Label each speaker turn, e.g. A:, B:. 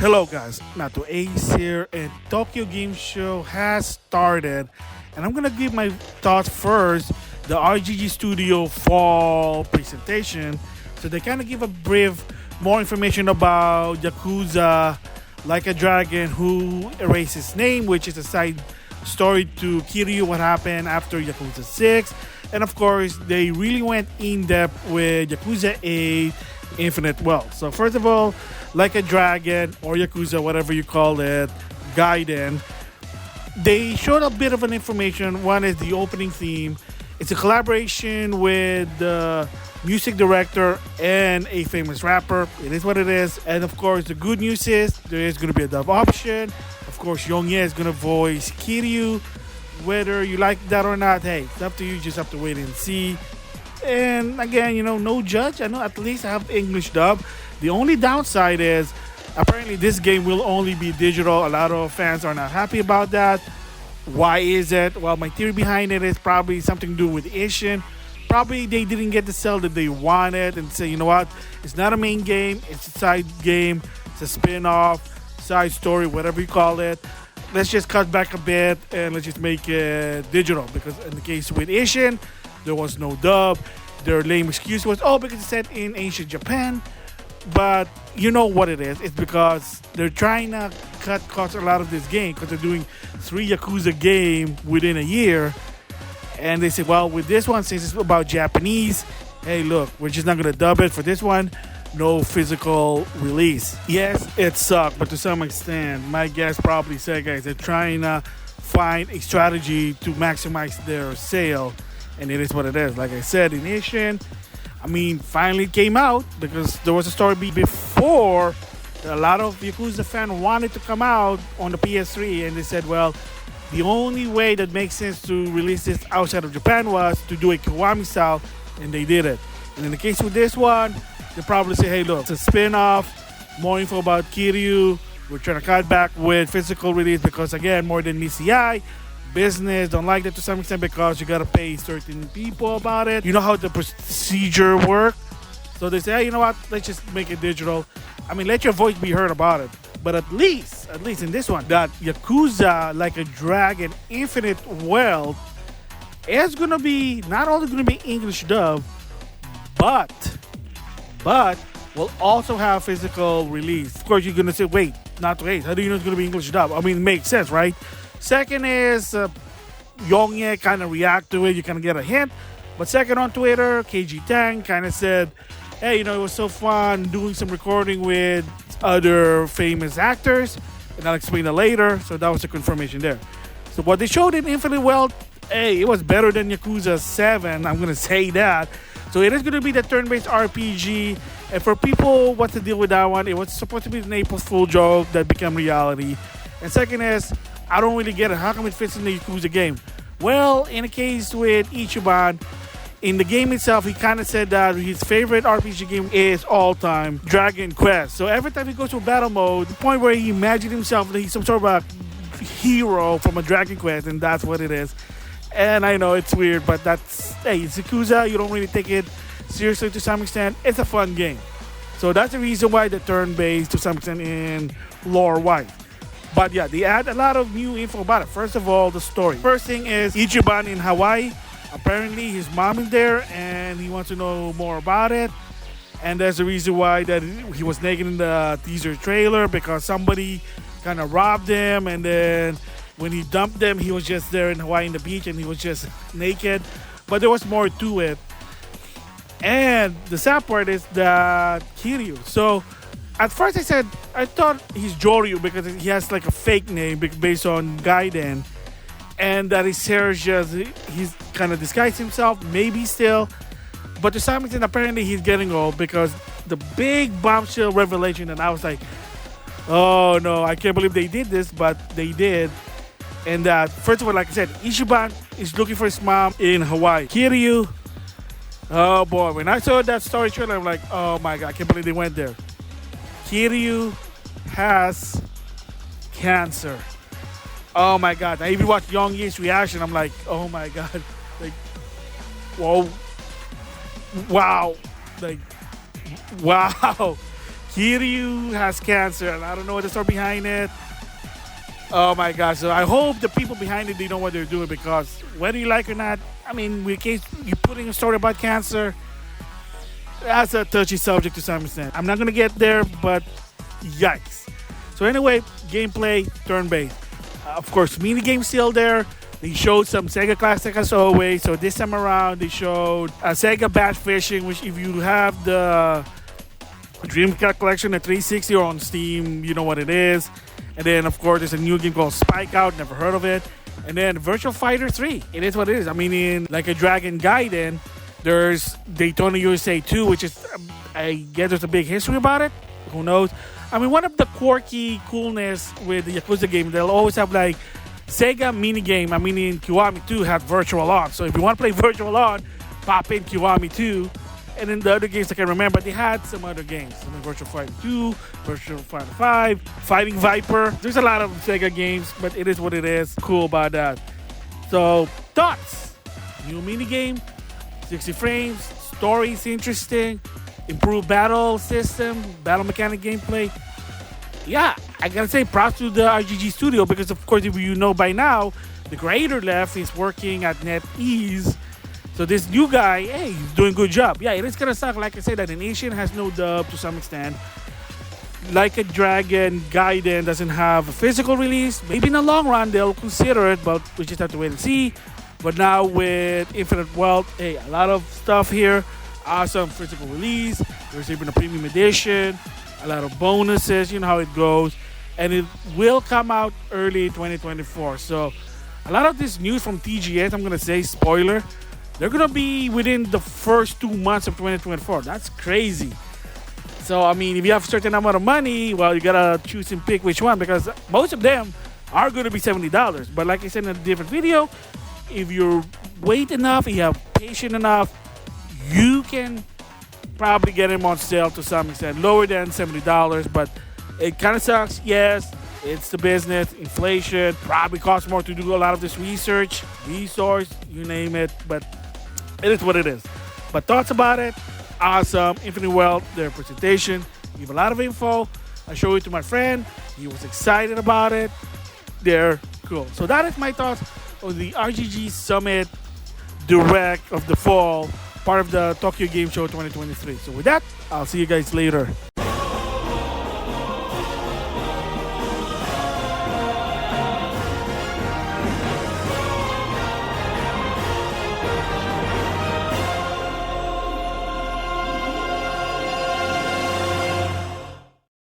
A: Hello guys, NautoAce here, and Tokyo Game Show has started, and I'm gonna give my thoughts first. The RGG Studio fall presentation, so they kind of give a brief more information about Yakuza Like a Dragon, who erased his name, which is a side story to Kiryu, what happened after Yakuza 6, and of course they really went in depth with Yakuza 8 Infinite Wealth. So first of all, Like a Dragon or Yakuza, whatever you call it, Gaiden, they showed a bit of an information. One is the opening theme. It's a collaboration with the music director and a famous rapper. It is what it is. And of course, the good news is there is going to be a dub option. Of course, Yongye is going to voice Kiryu. Whether you like that or not, hey, it's up to you. You just have to wait and see. And again, no judge. I know at least I have English dub. The only downside is apparently this game will only be digital. A lot of fans are not happy about that. Why is it? Well, my theory behind it is probably something to do with Ishin. Probably they didn't get the sell that they wanted and say, you know what, it's not a main game, it's a side game, it's a spin-off, side story, whatever you call it. Let's just cut back a bit and let's just make it digital. Because in the case with Ishin, there was no dub. Their lame excuse was, because it's set in ancient Japan. But you know what it is. It's because they're trying to cut costs a lot of this game because they're doing 3 Yakuza game within a year. And they say, well, with this one, since it's about Japanese, hey, look, we're just not going to dub it for this one. No physical release. Yes, it sucked, but to some extent, my guess probably said, guys, they're trying to find a strategy to maximize their sale. And it is what it is. Like I said, in Asian, finally it came out because there was a story before that a lot of Yakuza fans wanted to come out on the PS3, and they said, well, the only way that makes sense to release this outside of Japan was to do a Kiwami style, and they did it. And in the case with this one, they probably say, hey, look, it's a spin-off, more info about Kiryu, we're trying to cut back with physical release because, again, more than meets the eye. Business don't like that to some extent because you gotta pay certain people about it. You know how the procedure works. So they say, hey, you know what? Let's just make it digital. Let your voice be heard about it. But at least in this one, that Yakuza Like a Dragon Infinite Wealth is gonna be not only gonna be English dub, but will also have physical release. Of course, you're gonna say, wait, not wait. How do you know it's gonna be English dub? It makes sense, right? Second is Yongye kind of react to it. You kind of get a hint. But second, on Twitter, KG Tang kind of said, hey, it was so fun doing some recording with other famous actors. And I'll explain that later. So that was the confirmation there. So what they showed in Infinite Wealth, hey, it was better than Yakuza 7. I'm going to say that. So it is going to be the turn-based RPG. And for people, what's the deal with that one? It was supposed to be an April Fool joke that became reality. And second is, I don't really get it. How come it fits in the Yakuza game? Well, in the case with Ichiban, in the game itself, he kind of said that his favorite RPG game is all-time Dragon Quest. So every time he goes to a battle mode, the point where he imagined himself that he's some sort of a hero from a Dragon Quest, and that's what it is. And I know it's weird, but it's Yakuza. You don't really take it seriously to some extent. It's a fun game. So that's the reason why the turn-based to some extent in lore-wise. But yeah, they add a lot of new info about it. First of all, the story. First thing is Ichiban in Hawaii. Apparently, his mom is there, and he wants to know more about it. And there's a reason why that he was naked in the teaser trailer because somebody kind of robbed him. And then when he dumped them, he was just there in Hawaii on the beach, and he was just naked. But there was more to it. And the sad part is that Kiryu. So at first I thought he's Joryu because he has like a fake name based on Gaiden. And that his hair is just, he's kind of disguised himself, maybe still. But to some extent, apparently he's getting old because the big bombshell revelation, and I was like, oh no, I can't believe they did this, but they did. And that, first of all, like I said, Ichiban is looking for his mom in Hawaii. Kiryu, oh boy, when I saw that story trailer, I'm like, oh my god, I can't believe they went there. Kiryu has cancer. Oh my god. I even watched Yongye's reaction. I'm like, oh my god. Like, whoa. Wow. Like, wow. Kiryu has cancer, and I don't know what the story behind it. Oh my gosh! So I hope the people behind it they know what they're doing, because whether you like or not, I mean, in case you're putting a story about cancer, that's a touchy subject to some extent. I'm not gonna get there, but yikes. So anyway, gameplay turn-based. Of course, mini games still there. They showed some Sega Classic as always. So this time around, they showed Sega Bash Fishing, which if you have the Dreamcast Collection at 360 or on Steam, you know what it is. And then, of course, there's a new game called Spike Out. Never heard of it. And then Virtual Fighter 3. It is what it is. I mean, in like a Dragon Gaiden, there's Daytona USA 2, which is, I guess there's a big history about it. Who knows? I mean, one of the quirky coolness with the Yakuza game, they'll always have like Sega mini game. I mean, in Kiwami 2 had Virtual On. So if you want to play Virtual On, pop in Kiwami 2. And then the other games I can remember, they had some other games. I mean, Virtual Fighter 2, Virtual Fighter 5, Fighting Viper. There's a lot of Sega games, but it is what it is. Cool about that. So, thoughts? New mini game, 60 frames, story's interesting, improved battle system, battle mechanic gameplay. Yeah, I gotta say props to the RGG Studio, because of course, if you know by now, the creator left is working at NetEase. So this new guy, hey, he's doing a good job. Yeah, it is gonna suck, like I said, that an Asian has no dub to some extent. Like a Dragon Gaiden doesn't have a physical release. Maybe in the long run they'll consider it, but we just have to wait and see. But now with Infinite Wealth, hey, a lot of stuff here. Awesome physical release. There's even a premium edition. A lot of bonuses, you know how it goes. And it will come out early 2024. So a lot of this news from TGS, I'm gonna say, spoiler, they're gonna be within the first 2 months of 2024. That's crazy. So I mean, if you have a certain amount of money, well, you gotta choose and pick which one, because most of them are gonna be $70. But like I said in a different video, if you wait enough, you have patient enough, you can probably get them on sale to some extent, lower than $70. But it kind of sucks. Yes, it's the business, inflation, probably costs more to do a lot of this research, resource, you name it. But it is what it is. But thoughts about it? Awesome. Infinite Wealth, their presentation, give a lot of info. I showed it to my friend. He was excited about it. They're cool. So that is my thoughts on the RGG Summit Direct of the fall, part of the Tokyo Game Show 2023. So with that, I'll see you guys later.